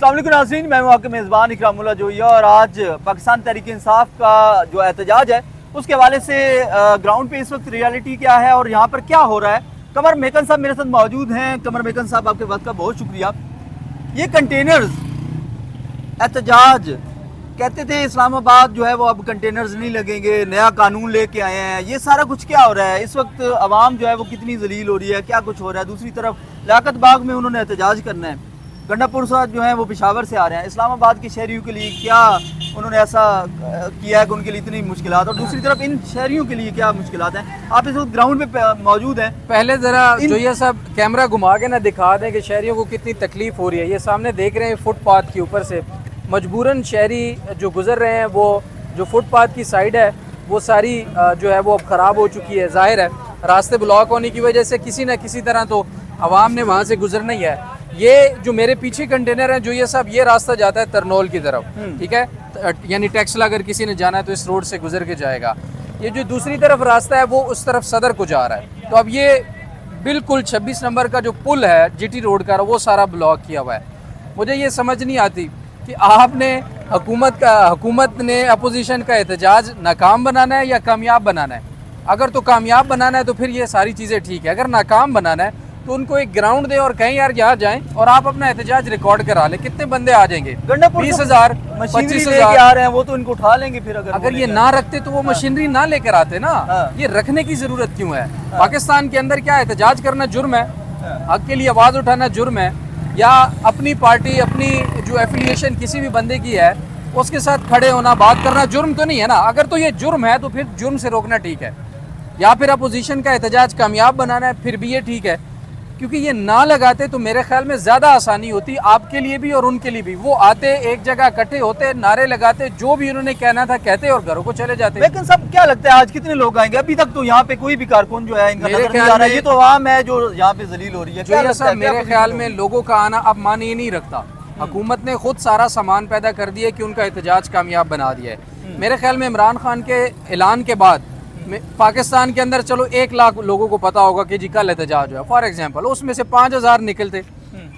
अस्सलाम वालेकुम नाज़रीन, मैं हूं आपके मेज़बान इकरामुल्लाह जोइया और आज पाकिस्तान तहरीक इंसाफ का जो एहतजाज है उसके हवाले से ग्राउंड पे इस वक्त रियलिटी क्या है और यहाँ पर क्या हो रहा है। कमर मेकन साहब मेरे साथ मौजूद हैं। कमर मेकन साहब, आपके वक्त का बहुत शुक्रिया। ये कंटेनर्स एहतजाज कहते थे इस्लामाबाद जो है वो अब कंटेनर्स नहीं लगेंगे, नया कानून लेके आए हैं, ये सारा कुछ क्या हो रहा है? इस वक्त आवाम जो है वो कितनी जलील हो रही है, क्या कुछ हो रहा है? दूसरी तरफ लियाकत बाग में उन्होंने एहतजाज करना है, गंडापुर साहब जो है वो पेशावर से आ रहे हैं। इस्लामाबाद के शहरियों के लिए क्या उन्होंने ऐसा किया है कि उनके लिए इतनी मुश्किलात, और दूसरी तरफ इन शहरियों के लिए क्या मुश्किलात हैं? आप इस वक्त ग्राउंड पे मौजूद हैं। पहले जरा जोइया साहब कैमरा घुमा के ना दिखा दें कि शहरियों को कितनी तकलीफ हो रही है। ये सामने देख रहे हैं फुटपाथ के ऊपर से मजबूरन शहरी जो गुजर रहे हैं, वो जो फुटपाथ की साइड है वो सारी जो है वो अब ख़राब हो चुकी है। जाहिर है रास्ते ब्लॉक होने की वजह से किसी न किसी तरह तो आवाम ने वहाँ से गुजरना ही है। ये जो मेरे पीछे कंटेनर है जो ये सब, ये रास्ता जाता है तरनोल की तरफ, ठीक है, यानी टैक्सला अगर किसी ने जाना है तो इस रोड से गुजर के जाएगा। ये जो दूसरी तरफ रास्ता है वो उस तरफ सदर को जा रहा है। तो अब ये बिल्कुल 26 नंबर का जो पुल है जीटी रोड का, वो सारा ब्लॉक किया हुआ है। मुझे ये समझ नहीं आती कि आपने हुकूमत ने अपोजिशन का एहतजाज नाकाम बनाना है या कामयाब बनाना है। अगर तो कामयाब बनाना है तो फिर ये सारी चीज़ें ठीक है, अगर नाकाम बनाना है तो उनको एक ग्राउंड दे और कहीं यार यहाँ जाएं और आप अपना एहतजाज रिकॉर्ड करा लें। कितने बंदे आ जाएंगे? 20,000 25,000 आ रहे हैं, वो तो इनको उठा लेंगे। फिर अगर ये ना रखते तो वो मशीनरी ना लेकर आते ना। ये रखने की जरूरत क्यों है? पाकिस्तान के अंदर क्या एहतजाज करना जुर्म है? हक के लिए आवाज़ उठाना जुर्म है? या अपनी पार्टी, अपनी जो एफिलिएशन किसी भी बंदे की है उसके साथ खड़े होना, बात करना जुर्म तो नहीं है ना? अगर तो ये जुर्म है तो फिर जुर्म से रोकना ठीक है, या फिर अपोजिशन का एहतजाज कामयाब बनाना है फिर भी ये ठीक है। क्योंकि ये ना लगाते तो मेरे ख्याल में ज़्यादा आसानी होती आपके लिए भी और उनके लिए भी। वो आते, एक जगह इकट्ठे होते, नारे लगाते, जो भी उन्होंने कहना था कहते और घरों को चले जाते। लेकिन सब क्या लगता है आज कितने लोग आएंगे? अभी तक तो यहाँ पे कोई भी कारकुन जो है इनका नजर नहीं आ रहा है। ये तो आवाम है जो यहाँ पे जलील हो रही है। क्या लगता है? मेरे ख्याल में लोगों का आना अब माने नहीं रखता। हुकूमत ने खुद सारा सामान पैदा कर दिया कि उनका एहतजाज कामयाब बना दिया है। मेरे ख्याल में इमरान खान के ऐलान के बाद पाकिस्तान के अंदर चलो 1 लाख लोगों को पता होगा कि जी कल एहतजाज है फॉर एग्जांपल, उसमें से 5,000 निकलते।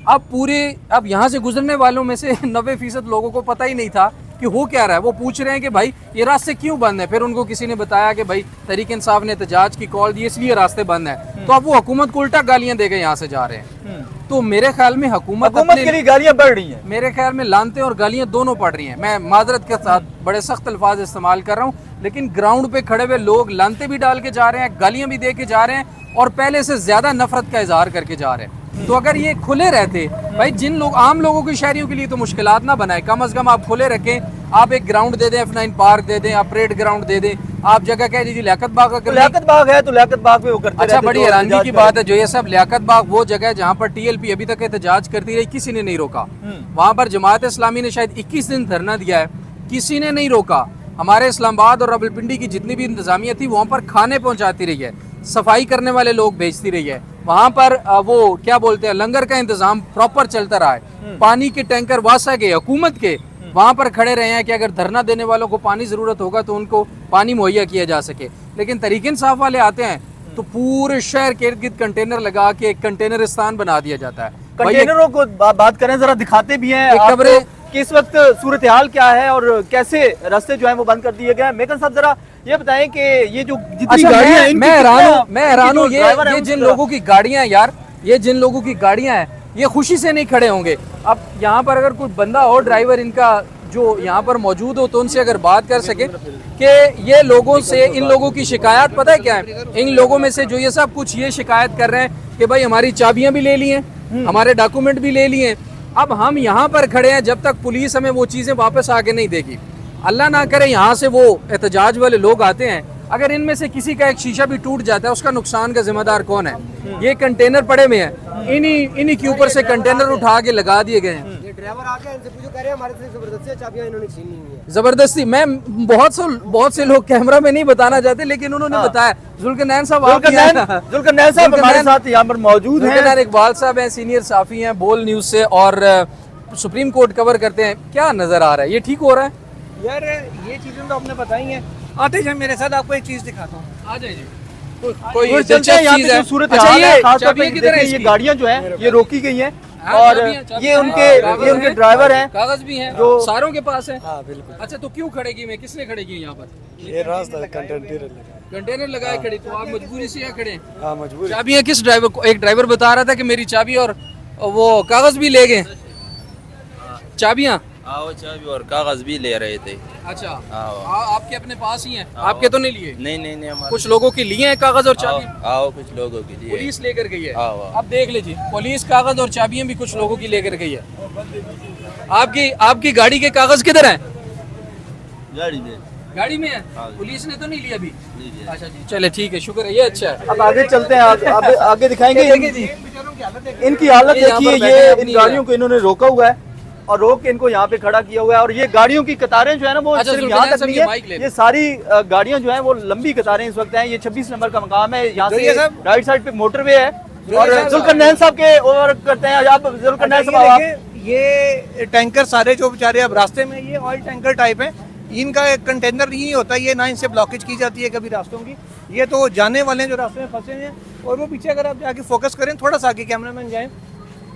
अब यहाँ से गुजरने वालों में से 90% लोगों को पता ही नहीं था कि हो क्या रहा है। वो पूछ रहे हैं कि भाई ये रास्ते क्यों बंद है। फिर उनको किसी ने बताया कि भाई तहरीक इंसाफ ने एहतजाज की कॉल दी इसलिए रास्ते बंद है। तो अब वो हुकूमत को उल्टा गालियां दे के यहाँ से जा रहे हैं। तो मेरे ख्याल में हुकूमत के लिए गालियां बढ़ रही हैं। मेरे ख्याल में लानते और गालियां दोनों पड़ रही हैं। मैं माजरत के साथ बड़े सख्त अल्फाज इस्तेमाल कर रहा हूँ, लेकिन ग्राउंड पे खड़े हुए लोग लानते भी डाल के जा रहे हैं, गालियां भी दे के जा रहे हैं और पहले से ज्यादा नफरत का इजहार करके जा रहे हैं। तो अगर ये खुले रहते भाई, जिन लोग आम लोगों की, शहरियों के लिए तो मुश्किलात ना बनाए, कम अज कम आप खुले रखें। आप एक ग्राउंड दे दें, F9 पार्क दे दें, आप परेड ग्राउंड दे दें, आप जगह कह दीजिए लियाकत बाग का। लियाकत बाग है तो लियाकत बाग पे वो करते। अच्छा, बड़ी हैरानगी की बात है जो ये सब, लियाकत बाग वो जगह है जहाँ पर TLP अभी तक एहतजाज करती रही, किसी ने नहीं रोका। वहाँ पर जमात इस्लामी ने शायद 21 दिन धरना दिया है, किसी ने नहीं रोका। हमारे इस्लामाबाद और रावलपिंडी की जितनी भी इंतजामिया थी वहाँ पर खाने पहुँचाती रही है, सफाई करने वाले लोग भेजती रही है, वहाँ पर वो क्या बोलते हैं लंगर का इंतजाम प्रॉपर चलता रहा है। पानी के टैंकर वासा के हुकूमत के वहाँ पर खड़े रहे हैं कि अगर धरना देने वालों को पानी ज़रूरत होगा तो उनको पानी मुहैया किया जा सके। लेकिन तहरीक इंसाफ वाले आते हैं तो पूरे शहर के इर्द गिर्द कंटेनर लगा के एक कंटेनरिस्तान बना दिया जाता है। कंटेनरों को बात करें, जरा दिखाते भी हैं खबरें कि इस वक्त सूरत हाल क्या है और कैसे रास्ते जो है वो बंद कर दिए गए हैं। मेकन साहब जरा ये बताएं कि ये जो जितनी गाड़ियां हैं, मैं हैरान हूँ ये जिन लोगों की गाड़ियां हैं यार, ये जिन लोगों की गाड़ियां हैं ये खुशी से नहीं खड़े होंगे। अब यहाँ पर अगर कोई बंदा और ड्राइवर इनका जो यहाँ पर मौजूद हो तो उनसे अगर बात कर सके कि ये लोगों से, इन लोगों की शिकायत पता है क्या है? इन लोगों में से जो ये सब कुछ ये शिकायत कर रहे हैं कि भाई हमारी चाबियां भी ले ली हैं, हमारे डॉक्यूमेंट भी ले लिए। अब हम यहाँ पर खड़े हैं, जब तक पुलिस हमें वो चीज़ें वापस आके नहीं देगी, अल्लाह ना करे यहाँ से वो एहतजाज वाले लोग आते हैं, अगर इनमें से किसी का एक शीशा भी टूट जाता है उसका नुकसान का जिम्मेदार कौन है? ये कंटेनर पड़े हुए हैं, इन्हीं के ऊपर से कंटेनर उठा के लगा दिए गए हैं। ड्राइवर आके इनसे पूछो, कह रहे हैं हमारे से जबरदस्ती चाबियां इन्होंने छीन ली हुई है। जबरदस्ती, मैं बहुत से लोग कैमरा में नहीं बताना चाहते लेकिन उन्होंने बताया। जुल्करनैन साहब हमारे साथ यहाँ पर मौजूद हैं। इकबाल साहब हैं, सीनियर साफी हैं बोल न्यूज से और सुप्रीम कोर्ट कवर करते हैं। क्या नजर आ रहा है, ये ठीक हो रहा है? यार ये चीजें तो आपने बताई हैं। आते जाए मेरे साथ, आपको एक चीज दिखाता हूँ। आ जाइए। कोई दिलचस्प चीज है। सूरत हाल है, खास तौर पे ये गाड़ियां जो है ये रोकी गई हैं और चाबियां ये हैं, उनके ड्राइवर हैं कागज भी हैं जो- सारों के पास है। हाँ बिल्कुल, अच्छा तो क्यों खड़े की मैं किसने खड़े की यहाँ पर? ये रास्ता कंटेनर लगा। कंटेनर लगाए खड़ी, तो आप मजबूरी से यहाँ खड़े हैं। हाँ मजबूर। चाबियां किस ड्राइवर को? एक ड्राइवर बता रहा था कि मेरी चाबी और वो कागज भी ले गए। चाबियां? हाँ वो चाबी और कागज भी ले रहे थे। अच्छा हाँ। आपके अपने पास ही हैं? आपके तो नहीं लिए? नहीं हमारे कुछ लोगों के लिए हैं कागज और चाबी? आओ कुछ लोगों के लिए। पुलिस लेकर गई है। हाँ, हाँ। अब देख लीजिए, पुलिस कागज और चाबियां भी कुछ लोगों की लेकर गई है। आपकी गाड़ी के कागज किधर हैं? गाड़ी में। गाड़ी में है? हाँ। पुलिस ने तो नहीं लिया अभी? नहीं लिया। अच्छा जी, चले ठीक है, शुक्र है, ये अच्छा है। अब आगे चलते हैं, आगे दिखाएंगे जी इनकी हालत ये यहाँ देखिए। पर बैठे ये अपनी इन गाड़ियों को इन्होंने रोका हुआ है और रोक के इनको यहाँ पे खड़ा किया हुआ है और ये गाड़ियों की कतारें जो है ना वो अच्छा, सिर्फ जुल्फिकार यहाँ तक साहब, नहीं ये माइक ले है, लो। ये सारी गाड़ियां जो है वो लंबी कतारें इस वक्त हैं। ये 26 नंबर का मकाम है, यहाँ जोइया से साहब। राइट साइड पे मोटरवे है और साहब। जुल्करनैन साहब के ओवर करते हैं। आप जुल्करनैन अच्छा, साहब आप देखिए, ये टैंकर सारे जो बेचारे अब रास्ते में, ये ऑयल टैंकर टाइप है, इनका एक कंटेनर नहीं होता, ये ना इनसे ब्लॉकेज की जाती है कभी रास्तों की। ये तो जाने वाले हैं जो रास्ते में फंसे हैं। और वो पीछे अगर आप जाके फोकस करें, थोड़ा सा आगे कैमरामैन जाएं,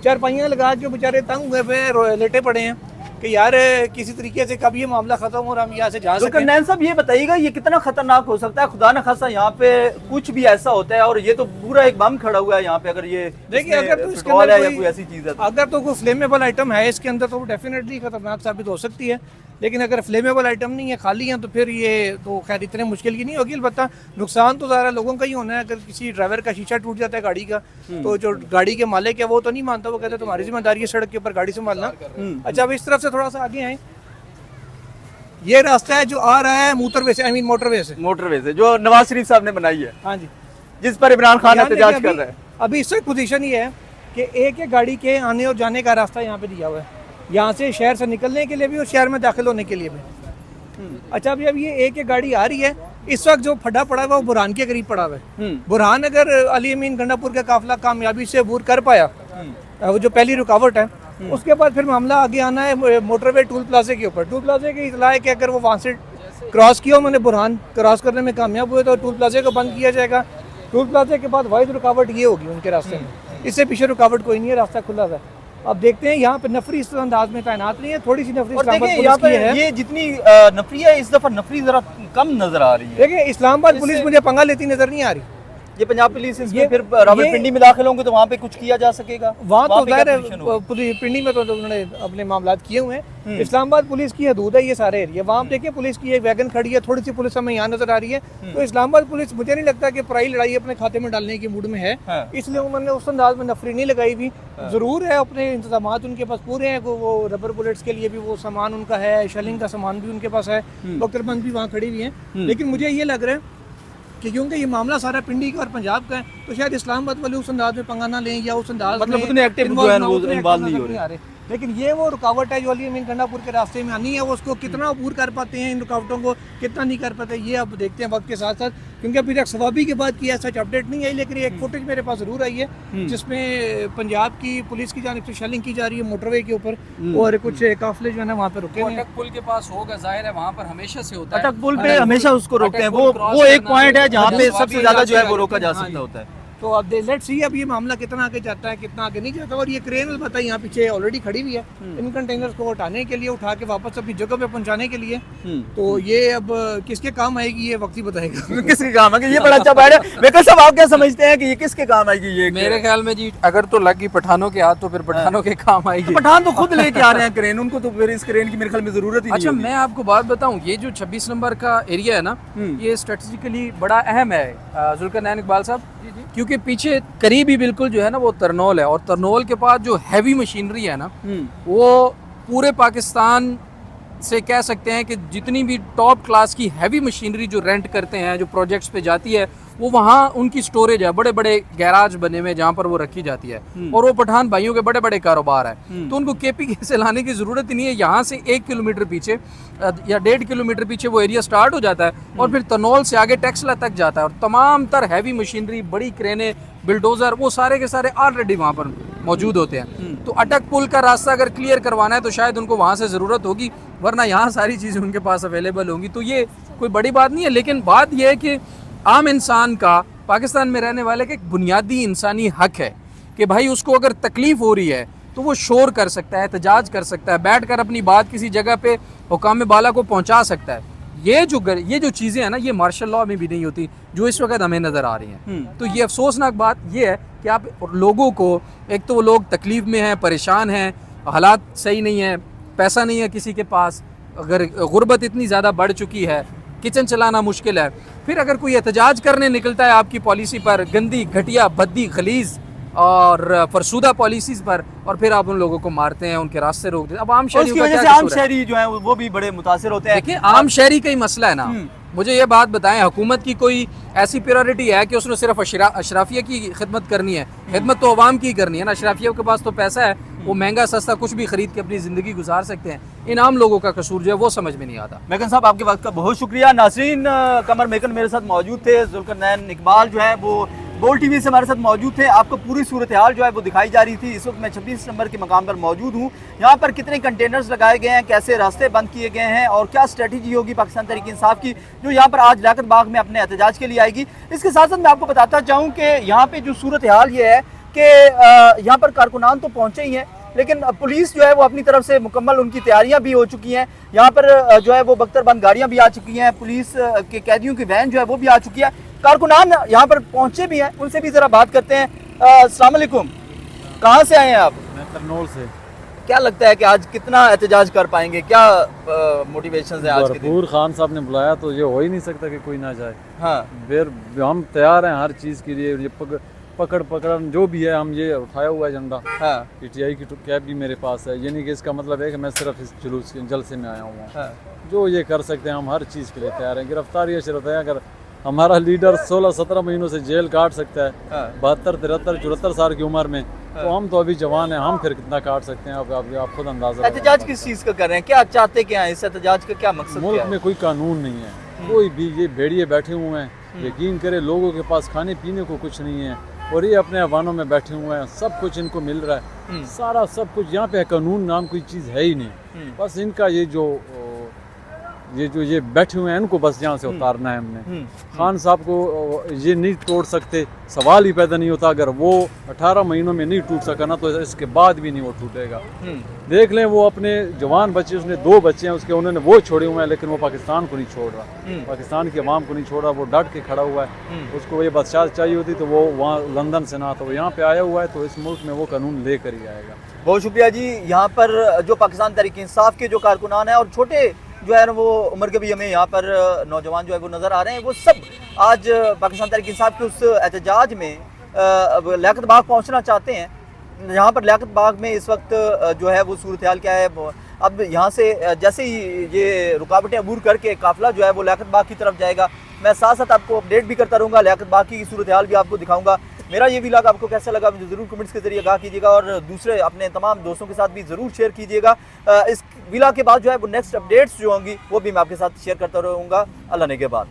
चारपाइयाँ लगा के बेचारे तंग हुए पे लेटे पड़े हैं कि यार किसी तरीके से कब ये मामला खत्म हो और हम यहाँ से जा सकें। जुल्करनैन साहब ये बताइएगा ये कितना खतरनाक हो सकता है? खुदा न खासा यहाँ पे कुछ भी ऐसा होता है और ये तो पूरा एक बम खड़ा हुआ है यहाँ पे, अगर ये देखिए, इसमें अगर तो इसके पेट्रोल अंदर है या कोई- कोई ऐसी चीज है तो। अगर तो कोई फ्लेमेबल आइटम है इसके अंदर तो वो डेफिनेटली खतरनाक साबित हो सकती है। लेकिन अगर फ्लेमेबल आइटम नहीं है, खाली है, तो फिर ये तो खैर इतने मुश्किल की नहीं होगी। अलबत्ता नुकसान तो ज़्यादा लोगों का ही होना है। अगर किसी ड्राइवर का शीशा टूट जाता है गाड़ी का, तो जो गाड़ी के मालिक है वो तो नहीं मानता, वो कहता है तुम्हारी जिम्मेदारी है सड़क के ऊपर गाड़ी संभालना। अच्छा, अब इस तरफ से थोड़ा सा आगे आए, ये रास्ता है जो आ रहा है मोटरवे से, आई मीन मोटरवे से। मोटरवे से जो नवाज शरीफ साहब ने बनाई है, हाँ जी, जिस पर इमरान खान ध्यान एहतजाज देखिए, कर रहे हैं। अभी इस वक्त पोजीशन ये है कि एक एक गाड़ी के आने और जाने का रास्ता यहाँ पे दिया हुआ है, यहाँ से शहर से निकलने के लिए भी और शहर में दाखिल होने के लिए भी। अच्छा, अभी अब ये एक एक गाड़ी आ रही है। इस वक्त जो फटा पड़ा हुआ है वो बुरहान के करीब पड़ा हुआ है। बुरहान अगर अली अमीन गंडापुर का काफिला कामयाबी से अबूर कर पाया, वो जो पहली रुकावट है, उसके बाद फिर मामला आगे आना है मोटरवे टूल प्लाजे के ऊपर। टूल प्लाजे की इतला है कि अगर वो वहाँ से क्रॉस किया, उन्होंने बुरहान क्रॉस करने में कामयाब हुए तो टूल प्लाजे को बंद किया जाएगा। टूल प्लाजे के बाद वाहिद रुकावट ये होगी उनके रास्ते में, इससे पीछे रुकावट कोई नहीं है, रास्ता खुला है। अब देखते हैं, यहाँ पे नफरी इस अंदाज में तैनात नहीं है, थोड़ी सी नफरी और इस्लामाबाद देखिए यहाँ पुलिस पे की है। ये जितनी नफरी है, इस दफा नफरी जरा कम नजर आ रही है। देखिए, इस्लामाबाद पुलिस मुझे पंगा लेती नजर नहीं आ रही। ये पंजाब पुलिस इसमें ये- फिर रावलपिंडी में दाखिल होंगे तो वहाँ पे कुछ किया जा सकेगा। वहाँ तो पे क्या जाहिर position है होगी? पुलिस पिंडी में तो उन्होंने अपने मामलात किए हुए हैं। इस्लामाबाद पुलिस की हदूद है ये सारे एरिया। वहाँ देखिए पुलिस की एक वैगन खड़ी है, थोड़ी सी पुलिस हमें यहाँ नजर आ रही है। तो इस्लामाबाद पुलिस मुझे नहीं लगता कि पराई लड़ाई अपने खाते में डालने की मूड में है, हाँ। इसलिए उन्होंने उस अंदाज में नफरी नहीं लगाई भी। जरूर है, अपने इंतजाम उनके पास पूरे हैं, वो रबर बुलेट्स के लिए भी वो सामान उनका है, शेलिंग का सामान भी उनके पास है, बख्तरबंद भी वहाँ खड़ी हुई है। लेकिन मुझे ये लग रहा है कि क्योंकि ये मामला सारा पिंडी का और पंजाब का है, तो शायद इस्लामाबाद वाले उस अंदाज में पंगा ना लें या उस अंदाज मतलब में उतने active involve जो है ना वो उतने involve active नहीं नजर हो आ रहे। लेकिन ये वो रुकावट है जो अली अमीन गंडापुर के रास्ते में आनी है, वो उसको कितना अबूर कर पाते हैं, इन रुकावटों को कितना नहीं कर पाते, ये अब देखते हैं वक्त के साथ साथ। क्योंकि अभी तक सवाबी के बाद की ऐसा अपडेट नहीं आई, लेकिन एक फुटेज मेरे पास जरूर आई है जिसमें पंजाब की पुलिस की जानिब से शेलिंग की जा रही है मोटरवे के ऊपर, और कुछ काफिले जो है ना वहाँ पे रुके वो हुए हैं। अटक पुल के पास होगा, जाहिर है वहाँ पर हमेशा से होता है। अटक पुल पे हमेशा उसको रोकते हैं। अटक पुल वो cross एक करना पॉइंट है जहाँ पे तो सबसे वापस ज्यादा जो है जाके वो रोका जा हाँ सकता जी। होता है। तो अब लेट्स सी अब ये मामला कितना आगे जाता है, कितना आगे नहीं जाता। और ये क्रेन अलबत्ता यहाँ पीछे ऑलरेडी खड़ी हुई है इन कंटेनर्स को हटाने के लिए, उठा के वापस अपनी जगह पे पहुंचाने के लिए। तो ये अब किसके काम आएगी ये वक्त ही बताएगा। किसके काम है? ये बड़ा अच्छा बैठ है। मेकर साहब आप क्या समझते हैं कि ये किसके काम आएगी? ये मेरे ख्याल में जी अगर तो लगी पठानों के हाथ तो फिर पठानों के काम आएगी। पठान तो खुद लेके आ रहे हैं क्रेन, उनको तो फिर इस क्रेन की मेरे ख्याल में जरूरत ही नहीं अच्छा, होगी। मैं आपको बात बताऊं, ये जो 26 नंबर का एरिया है ना, ये स्ट्रेटेजिकली बड़ा अहम है जुल्करनैन इकबाल साहब, क्योंकि पीछे करीब ही बिल्कुल जो है ना वो तरनौल है, और तरनौल के पास जो हैवी मशीनरी है ना, वो पूरे पाकिस्तान से कह सकते हैं कि जितनी भी टॉप क्लास की हैवी मशीनरी जो रेंट करते हैं, जो प्रोजेक्ट्स पे जाती है, वो वहाँ उनकी स्टोरेज है, बड़े बड़े गैराज बने हुए जहाँ पर वो रखी जाती है। और वो पठान भाइयों के बड़े बड़े कारोबार है, तो उनको KPK से लाने की ज़रूरत ही नहीं है। यहाँ से 1 किलोमीटर पीछे या 1.5 किलोमीटर पीछे वो एरिया स्टार्ट हो जाता है और फिर तनौल से आगे टेक्सला तक जाता है, और तमाम तर हैवी मशीनरी, बड़ी क्रेनें, बिल्डोज़र, वो सारे के सारे ऑलरेडी वहाँ पर मौजूद होते हैं। तो अटक पुल का रास्ता अगर क्लियर करवाना है तो शायद उनको वहाँ से ज़रूरत होगी, वरना यहाँ सारी चीज़ें उनके पास अवेलेबल होंगी। तो ये कोई बड़ी बात नहीं है। लेकिन बात यह है कि आम इंसान का, पाकिस्तान में रहने वाले का एक बुनियादी इंसानी हक है कि भाई उसको अगर तकलीफ़ हो रही है तो वो शोर कर सकता है, एहतजाज कर सकता है, बैठकर अपनी बात किसी जगह पे हुकाम बाला को पहुंचा सकता है। ये जो चीज़ें हैं ना, ये मार्शल लॉ में भी नहीं होती जो इस वक्त हमें नज़र आ रही हैं। तो ये अफसोसनाक बात ये है कि आप लोगों को, एक तो वो लोग तकलीफ़ में हैं, परेशान हैं, हालात सही नहीं है, पैसा नहीं है किसी के पास, अगर गुर्बत इतनी ज़्यादा बढ़ चुकी है, किचन चलाना मुश्किल है, फिर अगर कोई एहतजाज करने निकलता है आपकी पॉलिसी पर, गंदी, घटिया, भद्दी, खलीज और फरसूदा पॉलिसीज पर, और फिर आप उन लोगों को मारते हैं, उनके रास्ते रोक देते हैं। अब आम और शहरी उसकी का वजह क्या से आम कसूर है? शहरी जो है वो भी बड़े मुतासिर होते हैं। देखिए, आम शहरी का ही मसला है ना। मुझे ये बात बताएं, हुकूमत की कोई ऐसी प्रायोरिटी है कि उसने सिर्फ अशराफिया की खिदमत करनी है? खिदमत तो अवाम की करनी है ना। अशराफिया के पास तो पैसा है, वो महंगा सस्ता कुछ भी खरीद के अपनी ज़िंदगी गुजार सकते हैं। इन आम लोगों का कसूर जो है वो समझ में नहीं आता। मेकन साहब, आपके वक्त का बहुत शुक्रिया। नाज़रीन, कमर मेकन मेरे साथ मौजूद थे, जुल्करनैन इकबाल जो है वो बोल टीवी से हमारे साथ मौजूद थे। आपको पूरी सूरत हाल जो है वो दिखाई जा रही थी। इस वक्त मैं 26 नंबर के मकाम पर मौजूद हूँ। यहाँ पर कितने कंटेनर्स लगाए गए हैं, कैसे रास्ते बंद किए गए हैं और क्या स्ट्रेटजी होगी पाकिस्तान तहरीक इंसाफ की जो यहाँ पर आज लियाकत बाग में अपने एहतजाज के लिए आएगी। इसके साथ साथ मैं आपको बताता चाहूँ कि यहाँ पे जो सूरत हाल ये है कि यहाँ पर कारकुनान तो पहुँचे ही हैं, लेकिन पुलिस जो है वो अपनी तरफ से मुकम्मल उनकी तैयारियां भी हो चुकी हैं। यहाँ पर जो है वो बख्तरबंद गाड़ियां भी आ चुकी हैं, पुलिस के कैदियों की वैन जो है वो भी आ चुकी है, कारकुनान यहाँ पर पहुंचे भी हैं, उनसे भी ज़रा बात करते हैं। अस्सलाम वालेकुम, कहाँ से आए हैं आप? मैं करनौल से। क्या लगता है कि आज कितना एहतजाज कर पाएंगे, क्या मोटिवेशन है आज के दिन? भरपूर खान साहब ने बुलाया तो ये हो ही नहीं सकता कि कोई ना जाए। हाँ, फिर हम तैयार हैं हर चीज़ के लिए। ये पकड़ जो भी है, हम ये उठाया हुआ है झंडा। हाँ, PTI की कैब भी मेरे पास है। ये नहीं कि इसका मतलब है कि मैं सिर्फ इस जुलूस के जलसे में आया हूँ। हाँ, जो ये कर सकते हैं हम हर चीज़ के लिए तैयार हैं। गिरफ्तारी शर्त है, अगर हमारा लीडर 16-17 महीनों से जेल काट सकता है, हाँ। 72, 73, 74 साल की उम्र में, तो हम तो अभी जवान हैं, हम फिर कितना काट सकते हैं? आप खुद अंदाजा एहतजाज किस चीज़ का कर रहे हैं, क्या चाहते क्या हैं, इस एहतजाज का क्या मकसद क्या मुल्क है? में कोई कानून नहीं है, कोई भी ये भेड़िए बैठे हुए हैं। यकीन करे, लोगों के पास खाने पीने को कुछ नहीं है और ये अपने अवानों में बैठे हुए हैं। सब कुछ इनको मिल रहा है, सारा सब कुछ यहाँ पे। कानून नाम कोई चीज़ है ही नहीं। बस इनका ये बैठे हुए हैं, इनको बस यहाँ से उतारना है हमने। खान साहब को ये नहीं तोड़ सकते, सवाल ही पैदा नहीं होता। अगर वो 18 महीनों में नहीं टूट सका ना, तो इसके बाद भी नहीं वो टूटेगा। देख लें, वो अपने जवान बच्चे, उसने 2 बच्चे हैं उसके, उन्होंने वो छोड़े हुए हैं, लेकिन वो पाकिस्तान को नहीं छोड़ रहा, पाकिस्तान की आवाम को नहीं छोड़ रहा। वो डट के खड़ा हुआ है। उसको ये बादशाह चाहिए होती तो वो वहाँ लंदन से ना, तो वो यहाँ पे आया हुआ है, तो इस मुल्क में वो कानून लेकर ही आएगा। बहुत शुक्रिया जी। यहाँ पर जो पाकिस्तान तहरीक इंसाफ के जो कारकुनान हैं और छोटे जो है ना वो उम्र के भी हमें यहाँ पर नौजवान जो है वो नज़र आ रहे हैं, वो सब आज पाकिस्तान तहरीक इंसाफ के उस एहतजाज में लियाकत बाग पहुँचना चाहते हैं। यहाँ पर लियाकत बाग में इस वक्त जो है वो सूरत हाल क्या है, अब यहाँ से जैसे ही ये रुकावटें अबूर करके काफिला जो है वो लियाकत बाग की तरफ जाएगा, मैं साथ साथ आपको अपडेट भी करता रहूँगा, लियाकत बाग की सूरत हाल भी आपको दिखाऊँगा। मेरा ये व्लॉग आपको कैसा लगा मुझे ज़रूर कमेंट्स के जरिए आगाह कीजिएगा और दूसरे अपने तमाम दोस्तों के साथ भी ज़रूर शेयर कीजिएगा। इस व्लॉग के बाद जो है वो नेक्स्ट अपडेट्स जो होंगी वो भी मैं आपके साथ शेयर करता रहूँगा। अल्लाह ने के बाद।